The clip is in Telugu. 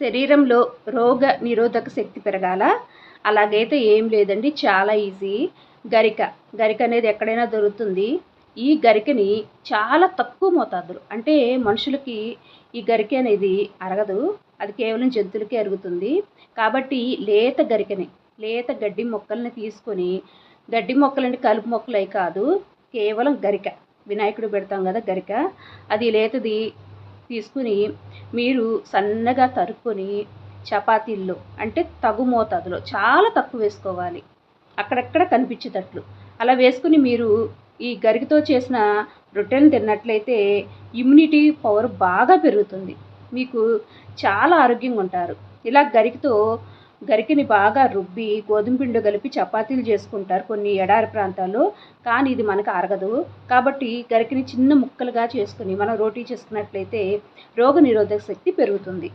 శరీరంలో రోగ నిరోధక శక్తి పెరగాల అలాగైతే ఏం లేదండి, చాలా ఈజీ. గరిక గరిక అనేది ఎక్కడైనా దొరుకుతుంది. ఈ గరికని చాలా తక్కువ మోతాదులో, అంటే మనుషులకి ఈ గరిక అనేది అరగదు, అది కేవలం జంతువులకే అరుగుతుంది. కాబట్టి లేత గడ్డి మొక్కల్ని తీసుకొని, గడ్డి మొక్కలంటే కలుపు మొక్కలు అవి కాదు, కేవలం గరిక, వినాయకుడు పెడతాం కదా గరిక, అది లేతది తీసుకుని మీరు సన్నగా తరుక్కొని చపాతీల్లో, అంటే తగు మోతాదులో చాలా తక్కువ వేసుకోవాలి, అక్కడక్కడ కనిపించేటట్లు అలా వేసుకుని మీరు ఈ గరికతో చేసిన రొట్టెలను తిన్నట్లయితే ఇమ్యూనిటీ పవర్ బాగా పెరుగుతుంది, మీకు చాలా ఆరోగ్యంగా ఉంటారు. ఇలా గరికని బాగా రుబ్బి గోధుమ పిండి కలిపి చపాతీలు చేసుకుంటారు కొన్ని ఎడారి ప్రాంతాల్లో, కానీ ఇది మనకు అరగదు. కాబట్టి గరికని చిన్న ముక్కలుగా చేసుకుని మనం రోటీ చేసుకున్నట్లయితే రోగ నిరోధక శక్తి పెరుగుతుంది.